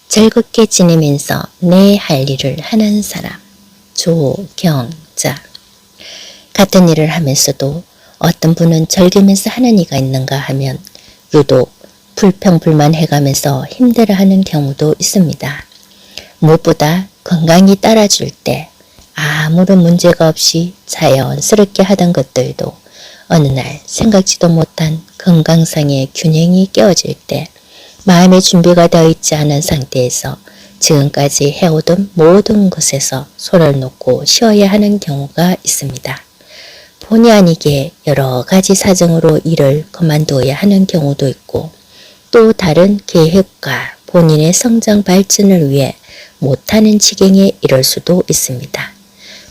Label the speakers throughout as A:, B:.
A: 즐겁게 지내면서 내 할 일을 하는 사람. 조경자. 같은 일을 하면서도 어떤 분은 즐기면서 하는 이가 있는가 하면 유독 불평불만해가면서 힘들어하는 경우도 있습니다. 무엇보다 건강이 따라줄 때 아무런 문제가 없이 자연스럽게 하던 것들도 어느 날 생각지도 못한 건강상의 균형이 깨어질 때 마음의 준비가 되어 있지 않은 상태에서 지금까지 해오던 모든 것에서 손을 놓고 쉬어야 하는 경우가 있습니다. 본의 아니게 여러 가지 사정으로 일을 그만두어야 하는 경우도 있고 또 다른 계획과 본인의 성장 발전을 위해 못하는 지경에 이를 수도 있습니다.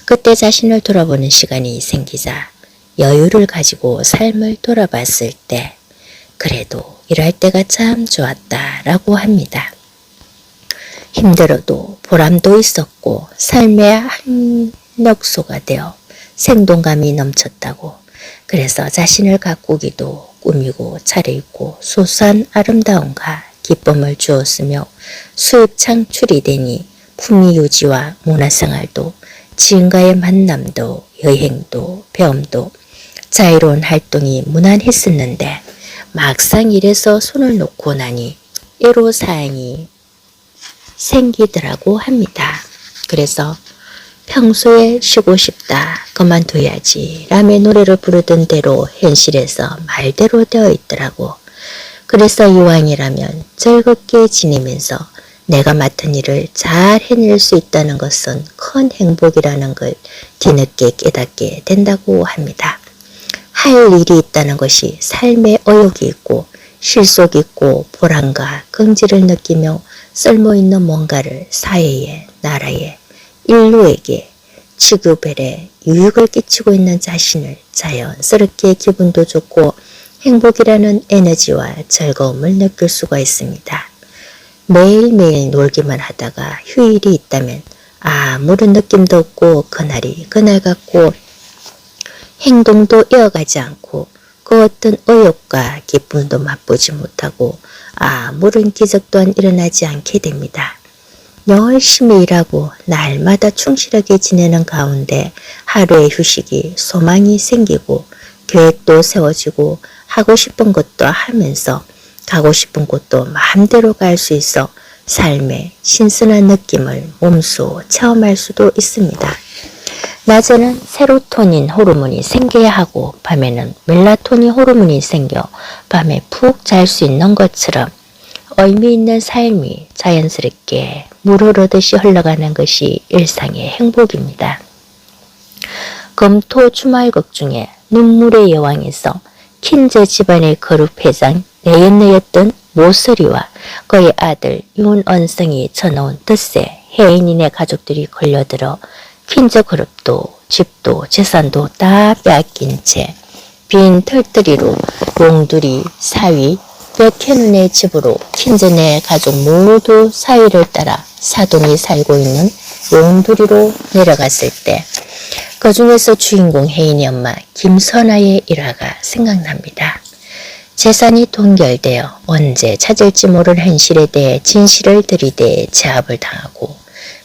A: 그때 자신을 돌아보는 시간이 생기자 여유를 가지고 삶을 돌아봤을 때 그래도 일할 때가 참 좋았다라고 합니다. 힘들어도 보람도 있었고 삶의 한력소가 되어 생동감이 넘쳤다고. 그래서 자신을 가꾸기도 꾸미고 차려입고 소소한 아름다움과 기쁨을 주었으며 수입 창출이 되니 품위 유지와 문화생활도 지인과의 만남도 여행도 배움도 자유로운 활동이 무난했었는데 막상 일에서 손을 놓고 나니 애로사항이 생기더라고 합니다. 그래서 평소에 쉬고 싶다, 그만둬야지 라며 노래를 부르던 대로 현실에서 말대로 되어 있더라고. 그래서 이왕이라면 즐겁게 지내면서 내가 맡은 일을 잘 해낼 수 있다는 것은 큰 행복이라는 걸 뒤늦게 깨닫게 된다고 합니다. 할 일이 있다는 것이 삶에 의욕이 있고 실속 있고 보람과 긍지를 느끼며 쓸모있는 뭔가를 사회에, 나라에, 인류에게 지구별에 유익을 끼치고 있는 자신을 자연스럽게 기분도 좋고 행복이라는 에너지와 즐거움을 느낄 수가 있습니다. 매일매일 놀기만 하다가 휴일이 있다면 아무런 느낌도 없고 그날이 그날 같고 행동도 이어가지 않고 그 어떤 의욕과 기쁨도 맛보지 못하고 아무런 기적 또한 일어나지 않게 됩니다. 열심히 일하고 날마다 충실하게 지내는 가운데 하루의 휴식이 소망이 생기고 계획도 세워지고 하고 싶은 것도 하면서 가고 싶은 곳도 마음대로 갈 수 있어 삶의 신선한 느낌을 몸소 체험할 수도 있습니다. 낮에는 세로토닌 호르몬이 생겨야 하고 밤에는 멜라토닌 호르몬이 생겨 밤에 푹 잘 수 있는 것처럼 의미 있는 삶이 자연스럽게 물 흐르듯이 흘러가는 것이 일상의 행복입니다. 금토 주말극 중에 눈물의 여왕에서 킨제 집안의 그룹 회장 내연녀였던 모서리와 그의 아들 윤언성이 쳐놓은 뜻에 혜인이네 가족들이 걸려들어 킨제 그룹도 집도 재산도 다 빼앗긴 채 빈 털터리로 용두리, 사위, 백현운의 집으로 킨제네 가족 모두 사위를 따라 사돈이 살고 있는 용두리로 내려갔을 때 그 중에서 주인공 혜인이 엄마 김선아의 일화가 생각납니다. 재산이 동결되어 언제 찾을지 모를 현실에 대해 진실을 들이대 제압을 당하고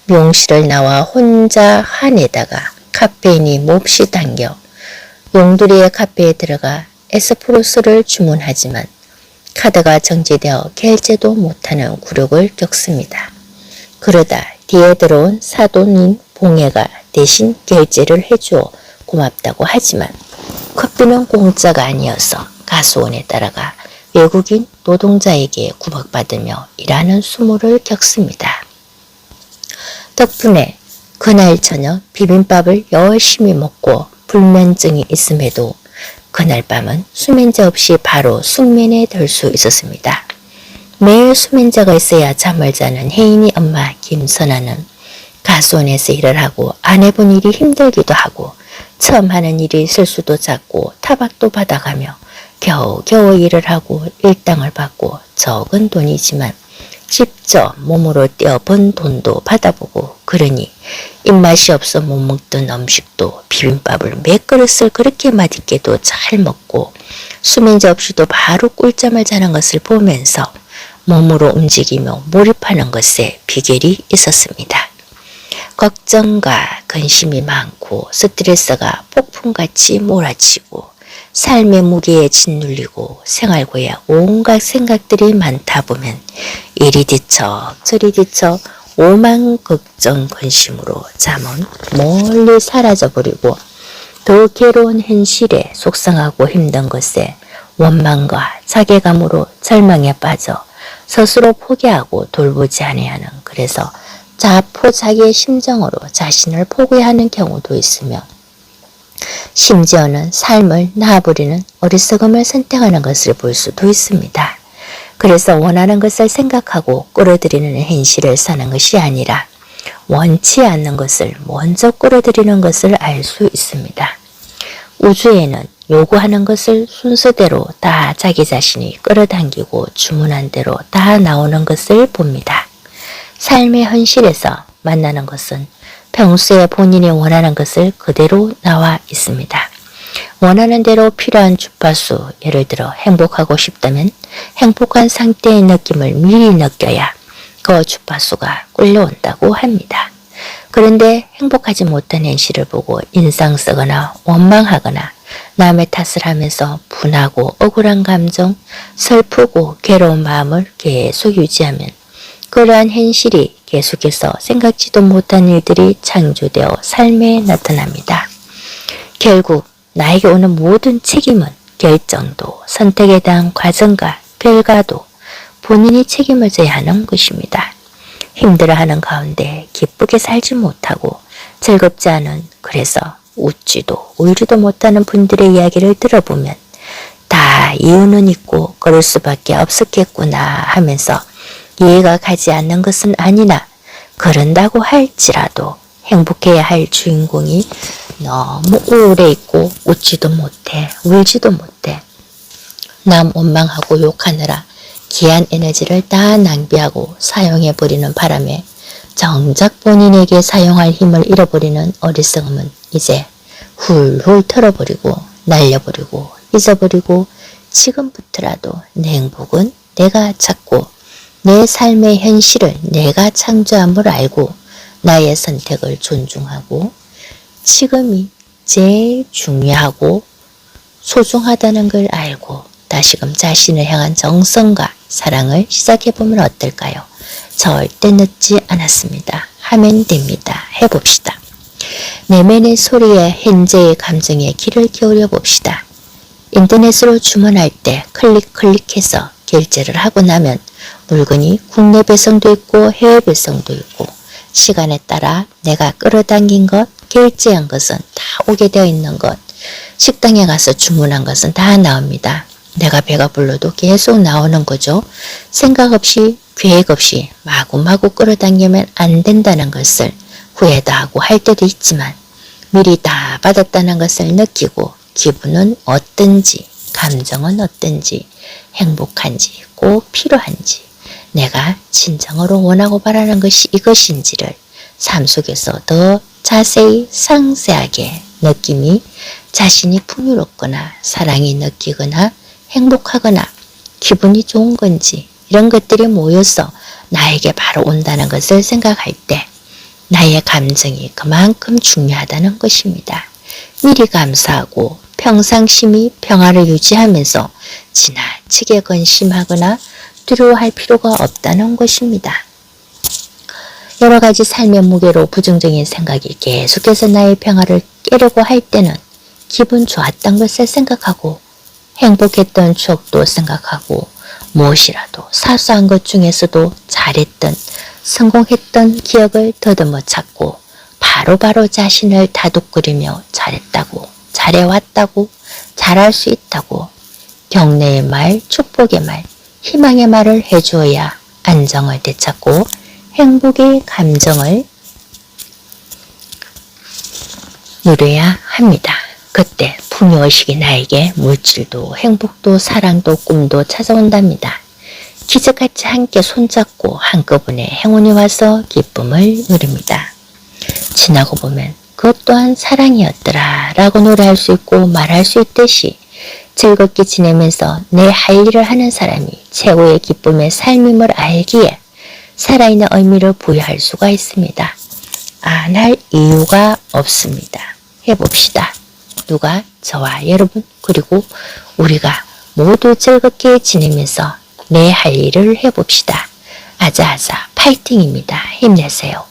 A: 명실을 나와 혼자 화내다가 카페인이 몹시 당겨 용두리의 카페에 들어가 에스프레소를 주문하지만 카드가 정지되어 결제도 못하는 굴욕을 겪습니다. 그러다 뒤에 들어온 사돈인 봉혜가 대신 결제를 해주어 고맙다고 하지만 커피는 공짜가 아니어서 가수원에 따라가 외국인 노동자에게 구박받으며 일하는 수모를 겪습니다. 덕분에 그날 저녁 비빔밥을 열심히 먹고 불면증이 있음에도 그날 밤은 수면제 없이 바로 숙면에 들 수 있었습니다. 매일 수면제가 있어야 잠을 자는 혜인이 엄마 김선아는 가수원에서 일을 하고 안 해본 일이 힘들기도 하고 처음 하는 일이 실수도 작고 타박도 받아가며 겨우겨우 일을 하고 일당을 받고 적은 돈이지만 직접 몸으로 떼어본 돈도 받아보고 그러니 입맛이 없어 못 먹던 음식도 비빔밥을 몇 그릇을 그렇게 맛있게도 잘 먹고 수면제 없이도 바로 꿀잠을 자는 것을 보면서 몸으로 움직이며 몰입하는 것에 비결이 있었습니다. 걱정과 근심이 많고 스트레스가 폭풍같이 몰아치고 삶의 무게에 짓눌리고 생활고에 온갖 생각들이 많다 보면 이리 뒤척 저리 뒤척 오만 걱정 근심으로 잠은 멀리 사라져버리고 더 괴로운 현실에 속상하고 힘든 것에 원망과 자괴감으로 절망에 빠져 스스로 포기하고 돌보지 아니하는 그래서 자포자기의 심정으로 자신을 포기하는 경우도 있으며 심지어는 삶을 낳아버리는 어리석음을 선택하는 것을 볼 수도 있습니다. 그래서 원하는 것을 생각하고 끌어들이는 현실을 사는 것이 아니라 원치 않는 것을 먼저 끌어들이는 것을 알 수 있습니다. 우주에는 요구하는 것을 순서대로 다 자기 자신이 끌어당기고 주문한 대로 다 나오는 것을 봅니다. 삶의 현실에서 만나는 것은 평소에 본인이 원하는 것을 그대로 나와 있습니다. 원하는 대로 필요한 주파수, 예를 들어 행복하고 싶다면 행복한 상태의 느낌을 미리 느껴야 그 주파수가 끌려온다고 합니다. 그런데 행복하지 못한 현실을 보고 인상 쓰거나 원망하거나 남의 탓을 하면서 분하고 억울한 감정, 슬프고 괴로운 마음을 계속 유지하면 그러한 현실이 계속해서 생각지도 못한 일들이 창조되어 삶에 나타납니다. 결국 나에게 오는 모든 책임은 결정도 선택에 대한 과정과 결과도 본인이 책임을 져야 하는 것입니다. 힘들어하는 가운데 기쁘게 살지 못하고 즐겁지 않은 그래서 웃지도 울지도 못하는 분들의 이야기를 들어보면 다 이유는 있고 그럴 수밖에 없었겠구나 하면서 이해가 가지 않는 것은 아니나 그런다고 할지라도 행복해야 할 주인공이 너무 우울해 있고 웃지도 못해 울지도 못해 남 원망하고 욕하느라 귀한 에너지를 다 낭비하고 사용해버리는 바람에 정작 본인에게 사용할 힘을 잃어버리는 어리석음은 이제 훌훌 털어버리고 날려버리고 잊어버리고 지금부터라도 내 행복은 내가 찾고 내 삶의 현실을 내가 창조함을 알고 나의 선택을 존중하고 지금이 제일 중요하고 소중하다는 걸 알고 다시금 자신을 향한 정성과 사랑을 시작해보면 어떨까요? 절대 늦지 않았습니다. 하면 됩니다. 해봅시다. 내면의 소리에 현재의 감정에 귀를 기울여 봅시다. 인터넷으로 주문할 때 클릭해서 결제를 하고 나면 물건이 국내 배송도 있고 해외 배송도 있고 시간에 따라 내가 끌어당긴 것, 결제한 것은 다 오게 되어 있는 것, 식당에 가서 주문한 것은 다 나옵니다. 내가 배가 불러도 계속 나오는 거죠. 생각 없이 계획 없이 마구마구 끌어당기면 안 된다는 것을 후회도 하고 할 때도 있지만 미리 다 받았다는 것을 느끼고 기분은 어떤지, 감정은 어떤지, 행복한지, 꼭 필요한지, 내가 진정으로 원하고 바라는 것이 이것인지를 삶 속에서 더 자세히 상세하게 느낌이 자신이 풍요롭거나 사랑이 느끼거나 행복하거나 기분이 좋은 건지 이런 것들이 모여서 나에게 바로 온다는 것을 생각할 때 나의 감정이 그만큼 중요하다는 것입니다. 미리 감사하고 평상심이 평화를 유지하면서 지나치게 근심하거나 두려워할 필요가 없다는 것입니다. 여러 가지 삶의 무게로 부정적인 생각이 계속해서 나의 평화를 깨려고 할 때는 기분 좋았던 것을 생각하고 행복했던 추억도 생각하고 무엇이라도 사소한 것 중에서도 잘했던 성공했던 기억을 더듬어 찾고 바로바로 자신을 다독거리며 잘했다고 잘해왔다고 잘할 수 있다고 격려의 말, 축복의 말, 희망의 말을 해주어야 안정을 되찾고 행복의 감정을 누려야 합니다. 그때 풍요의식이 나에게 물질도 행복도 사랑도 꿈도 찾아온답니다. 기적같이 함께 손잡고 한꺼번에 행운이 와서 기쁨을 누립니다. 지나고 보면 그것 또한 사랑이었더라 라고 노래할 수 있고 말할 수 있듯이 즐겁게 지내면서 내 할 일을 하는 사람이 최고의 기쁨의 삶임을 알기에 살아있는 의미를 부여할 수가 있습니다. 안 할 이유가 없습니다. 해봅시다. 누가? 저와 여러분 그리고 우리가 모두 즐겁게 지내면서 내 할 일을 해봅시다. 아자아자 파이팅입니다. 힘내세요.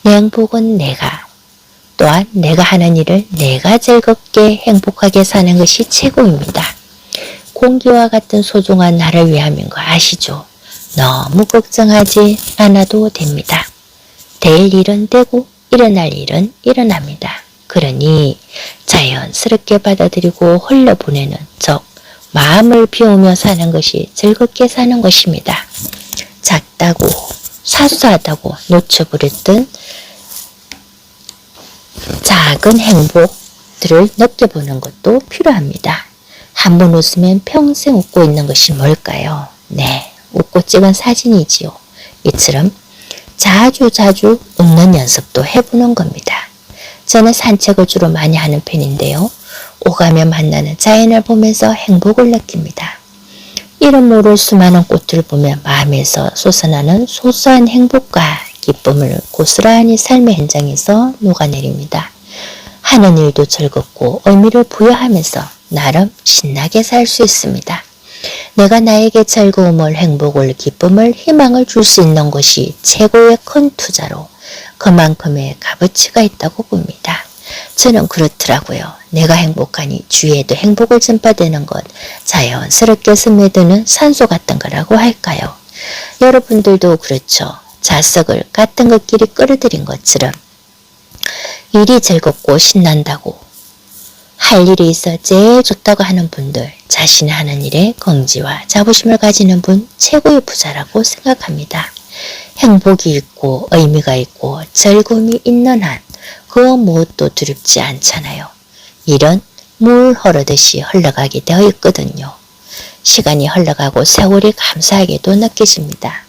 A: 내 행복은 내가 또한 내가 하는 일을 내가 즐겁게 행복하게 사는 것이 최고입니다. 공기와 같은 소중한 나를 위함인 거 아시죠? 너무 걱정하지 않아도 됩니다. 될 일은 되고 일어날 일은 일어납니다. 그러니 자연스럽게 받아들이고 흘려보내는 즉 마음을 비우며 사는 것이 즐겁게 사는 것입니다. 작다고 사소하다고 놓쳐버렸던 작은 행복들을 느껴보는 것도 필요합니다. 한 번 웃으면 평생 웃고 있는 것이 뭘까요? 네, 웃고 찍은 사진이지요. 이처럼 자주 웃는 연습도 해보는 겁니다. 저는 산책을 주로 많이 하는 편인데요. 오가며 만나는 자연을 보면서 행복을 느낍니다. 이름 모를 수많은 꽃을 보며 마음에서 솟아나는 소소한 행복과 기쁨을 고스란히 삶의 현장에서 녹아내립니다. 하는 일도 즐겁고 의미를 부여하면서 나름 신나게 살 수 있습니다. 내가 나에게 즐거움을, 행복을, 기쁨을, 희망을 줄 수 있는 것이 최고의 큰 투자로 그만큼의 값어치가 있다고 봅니다. 저는 그렇더라고요. 내가 행복하니 주위에도 행복을 전파되는 것, 자연스럽게 스며드는 산소 같은 거라고 할까요? 여러분들도 그렇죠. 자석을 같은 것끼리 끌어들인 것처럼 일이 즐겁고 신난다고 할 일이 있어 제일 좋다고 하는 분들, 자신이 하는 일에 긍지와 자부심을 가지는 분 최고의 부자라고 생각합니다. 행복이 있고 의미가 있고 즐거움이 있는 한 그 무엇도 두렵지 않잖아요. 일은 물 흐르듯이 흘러가게 되어 있거든요. 시간이 흘러가고 세월이 감사하게도 느껴집니다.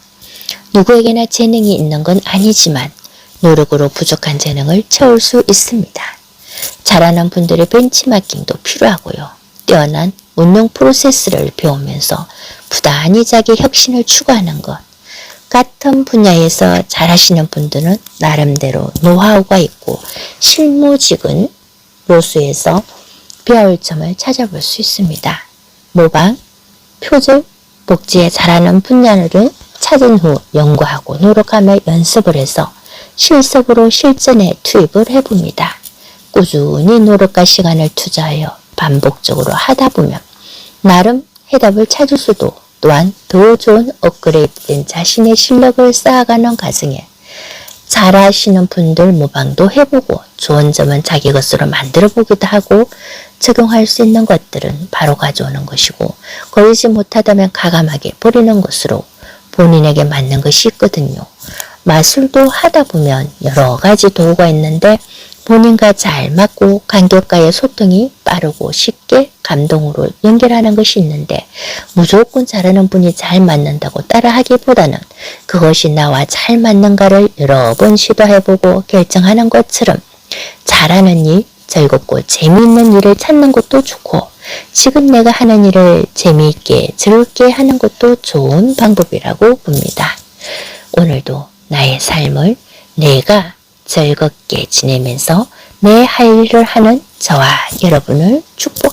A: 누구에게나 재능이 있는 건 아니지만 노력으로 부족한 재능을 채울 수 있습니다. 잘하는 분들의 벤치마킹도 필요하고요. 뛰어난 운영 프로세스를 배우면서 부단히 자기 혁신을 추구하는 것. 같은 분야에서 잘하시는 분들은 나름대로 노하우가 있고 실무직은 로수에서 배울 점을 찾아볼 수 있습니다. 모방, 표절, 복지에 잘하는 분야를 찾은 후 연구하고 노력하며 연습을 해서 실습으로 실전에 투입을 해봅니다. 꾸준히 노력과 시간을 투자하여 반복적으로 하다 보면 나름 해답을 찾을 수도 또한 더 좋은 업그레이드된 자신의 실력을 쌓아가는 과정에 잘하시는 분들 모방도 해보고 좋은 점은 자기 것으로 만들어 보기도 하고 적용할 수 있는 것들은 바로 가져오는 것이고 거르지 못하다면 가감하게 버리는 것으로 본인에게 맞는 것이 있거든요. 마술도 하다 보면 여러 가지 도구가 있는데 본인과 잘 맞고 관객과의 소통이 빠르고 쉽게 감동으로 연결하는 것이 있는데 무조건 잘하는 분이 잘 맞는다고 따라하기보다는 그것이 나와 잘 맞는가를 여러 번 시도해보고 결정하는 것처럼 잘하는 일, 즐겁고 재미있는 일을 찾는 것도 좋고 지금 내가 하는 일을 재미있게 즐겁게 하는 것도 좋은 방법이라고 봅니다. 오늘도 나의 삶을 내가 즐겁게 지내면서 내 할 일을 하는 저와 여러분을 축복합니다.